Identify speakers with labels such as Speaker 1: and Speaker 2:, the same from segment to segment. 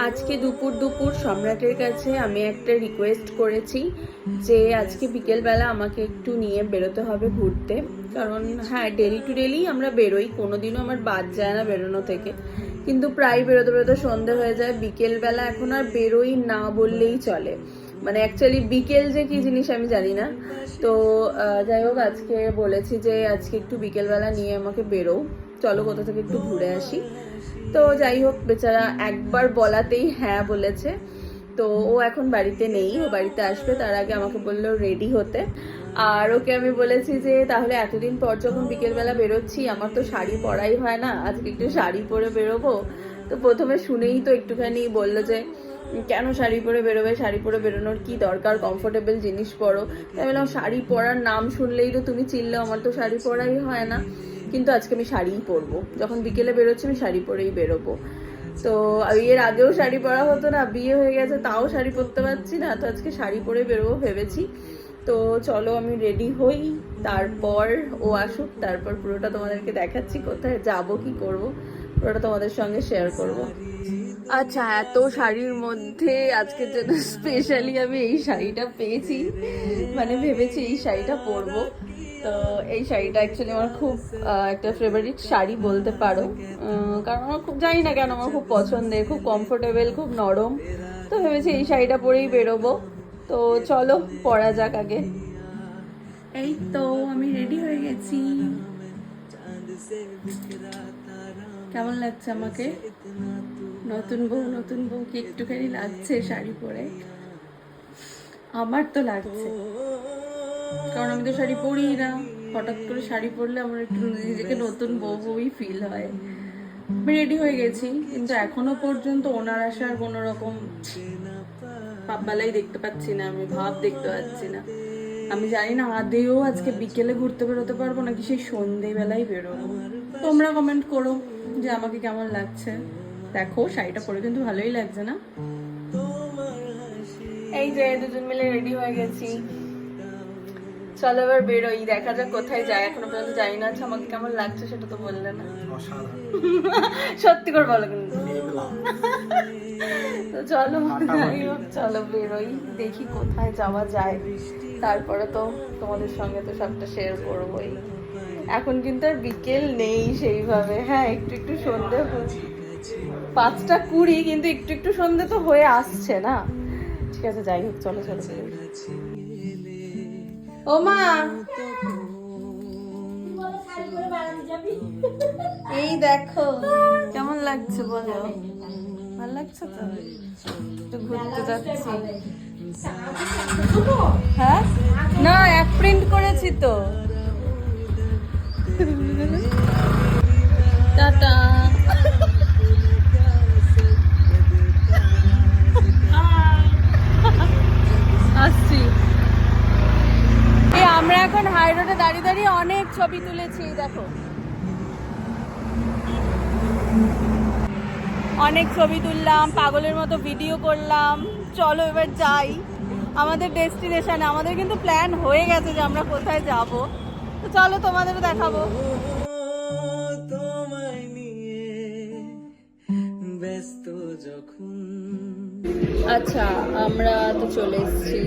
Speaker 1: আজকে দুপুর দুপুর সম্রাটের কাছে আমি একটা রিকোয়েস্ট করেছি যে আজকে বিকেলবেলা আমাকে একটু নিয়ে বেরোতে হবে ঘুরতে। কারণ হ্যাঁ, ডেলি টু ডেলি আমরা বেরোই, কোনোদিনও আমার বাদ যায় না বেরোনো থেকে, কিন্তু প্রায় বেরোতে বেরোতে সন্ধে হয়ে যায়। বিকেলবেলা এখন আর বেরোই না বললেই চলে, মানে অ্যাকচুয়ালি বিকেল যে কি জিনিস আমি জানি না। তো যাই হোক, আজকে বলেছি যে আজকে একটু বিকেলবেলা নিয়ে আমাকে বেরো, চলো কোথা থেকে একটু ঘুরে আসি। তো যাই হোক, বেচারা একবার বলাতেই হ্যাঁ বলেছে। তো ও এখন বাড়িতে নেই, ও বাড়িতে আসবে, তার আগে আমাকে বললো রেডি হতে। আর ওকে আমি বলেছি যে তাহলে এতদিন পর যখন বিকেলবেলা বেরোচ্ছি, আমার তো শাড়ি পরাই হয় না, আজকে একটু শাড়ি পরে বেরোবো। তো প্রথমে শুনেই তো একটুখানি বললো যে কেন শাড়ি পরে বেরোবে, শাড়ি পরে বেরোনোর কি দরকার, কমফোর্টেবল জিনিস পরো। তাই বললাম শাড়ি পরার নাম শুনলেই তো তুমি চিনলে, আমার তো শাড়ি পরাই হয় না, কিন্তু আজকে আমি শাড়িই পরবো, যখন বিকেলে বেরোচ্ছি আমি শাড়ি পরেই বেরোবো। তো এর আগেও শাড়ি পরা হতো না, বিয়ে হয়ে গেছে তাও শাড়ি পরতে পারছি না, তো আজকে শাড়ি পরে বেরোবো ভেবেছি। তো চলো আমি রেডি হই, তারপর ও আসুক, তারপর পুরোটা তোমাদেরকে দেখাচ্ছি, কোথায় যাব কি করব পুরোটা তোমাদের সঙ্গে শেয়ার করব। আচ্ছা, এত শাড়ির মধ্যে আজকের জন্য স্পেশালি আমি এই শাড়িটা পেয়েছি, মানে ভেবেছি এই শাড়িটা পরবো। তো এই শাড়িটা অ্যাকচুয়ালি আমার খুব একটা ফেভারিট শাড়ি বলতে পারো, কারণ আমার খুব, জানি না কেন আমার খুব পছন্দের, খুব কমফোর্টেবল, খুব নরম। তো ভেবেছি এই শাড়িটা পরেই বেরোবো। তো চলো পরা যাক আগে। এই তো আমি রেডি হয়ে গেছি, কেমন লাগছে আমাকে? নতুন বউ কি একটুখানি লাগছে শাড়ি পরে? আমার তো লাগছে, কারণ আমি তো শাড়ি পরি না। হঠাৎ করে শাড়ি পরলে আমার একটু নিজেকে নতুন বউই ফিল হয়। আমি রেডি হয়ে গেছি, কিন্তু এখনো পর্যন্ত ওনার আসার কোনো রকম পাপবালাই দেখতে পাচ্ছি না, আমি ভাব দেখতে পাচ্ছি না। আমি জানি না আদেও আজকে বিকেলে ঘুরতে বেরোতে পারবো নাকি সেই সন্ধেবেলায় বেরোবো। তোমরা কমেন্ট করো যে আমাকে কেমন লাগছে। দেখো শাড়িটা পরে কিন্তু ভালোই লাগছে না? এই যে দুজন মিলে রেডি হয়ে গেছি, চলো এবার বেরোই, দেখা যাক কোথায় যায়। এখনো পর্যন্ত জানি না। আচ্ছা, আমাকে কেমন লাগছে সেটা তো বললে না। সত্যি করে বলো কিন্তু। তো চলো, যাই হোক, চলো বেরোই, দেখি কোথায় যাওয়া যায়, তারপরে তো তোমাদের সঙ্গে তো সবটা শেয়ার করবোই। এখন কিন্তু আর বিকেল নেই সেইভাবে, হ্যাঁ একটু একটু সন্ধে, 5:20, কিন্তু একটু একটু সন্ধে তো হয়ে আসছে না। ঠিক আছে, যাই হোক, চলো চলো। ও মা, এই দেখো কেমন লাগছে বলো? ভালো লাগছে তো? একটু ঘুরতে যাচ্ছি। হ্যাঁ না, এক প্রিন্ট করেছি তো। টাটা। আসছি। এই আমরা এখন হাই রোডে দাঁড়িয়ে দাঁড়িয়ে অনেক ছবি তুলেছি, দেখো অনেক ছবি তুললাম, পাগলের মতো ভিডিও করলাম। চলো এবার যাই আমাদের ডেস্টিনেশনে। আমাদের কিন্তু প্ল্যান হয়ে গেছে যে আমরা কোথায় যাব, তো চলো তোমাদেরও দেখাবো। আচ্ছা, আমরা তো চলে এসেছি,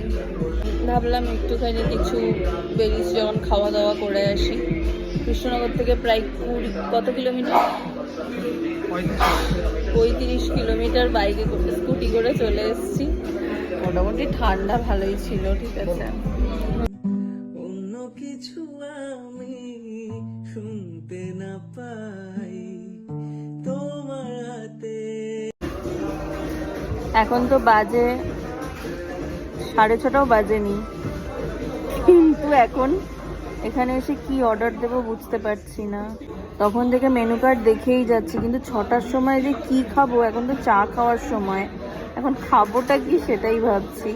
Speaker 1: ভাবলাম একটুখানি কিছু বেরিয়েছি যখন খাওয়া দাওয়া করে আসি। কৃষ্ণনগর থেকে প্রায় কত কিলোমিটার? 35 কিলোমিটার বাইকে করে, স্কুটি করে চলে এসেছি। মোটামুটি ঠান্ডা ভালোই ছিল, ঠিক আছে। অন্য কিছু আমি শুনতে না পাই তোমার হাতে। এখন তো বাজে 6:30 বাজেনি, কিন্তু এখন এখানে এসে কি অর্ডার দেবো বুঝতে পারছি না। তখন থেকে মেনু কার্ড দেখেই যাচ্ছি, কিন্তু 6টার সময় যে কি খাবো, এখন তো চা খাওয়ার সময়, এখন খাবোটা কি সেটাই ভাবছি।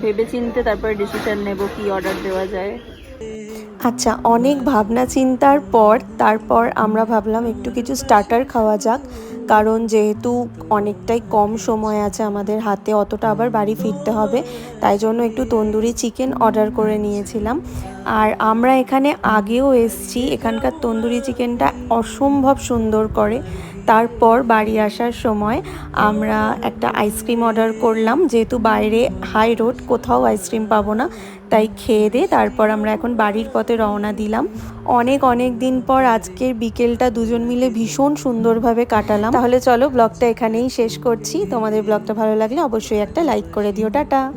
Speaker 1: ভেবে চিনতে তারপরে ডিসিশন নেব কি অর্ডার দেওয়া যায়।
Speaker 2: আচ্ছা, অনেক ভাবনা চিন্তার পর তারপর আমরা ভাবলাম একটু কিছু স্টার্টার খাওয়া যাক, কারণ যেহেতু অনেকটাই কম সময় আছে আমাদের হাতে, অতটা আবার বাড়ি ফিরতে হবে, তাই জন্য একটু তন্দুরি চিকেন অর্ডার করে নিয়েছিলাম। আর আমরা এখানে আগেও এসেছি, এখানকার তন্দুরি চিকেনটা অসম্ভব সুন্দর করে, তারপর বাড়ি আসার সময় আমরা একটা আইসক্রিম অর্ডার করলাম, যেহেতু বাইরে হাই রোড, কোথাও আইসক্রিম পাবো না, তাই খেয়ে দিয়ে তারপর আমরা এখন বাড়ির পথে রওনা দিলাম। অনেক দিন পর আজকের বিকেলটা দুজন মিলে ভীষণ সুন্দরভাবে কাটালাম। তাহলে চলো ব্লগটা এখানেই শেষ করছি। তোমাদের ব্লগটা ভালো লাগলে অবশ্যই একটা লাইক করে দিও। টাটা।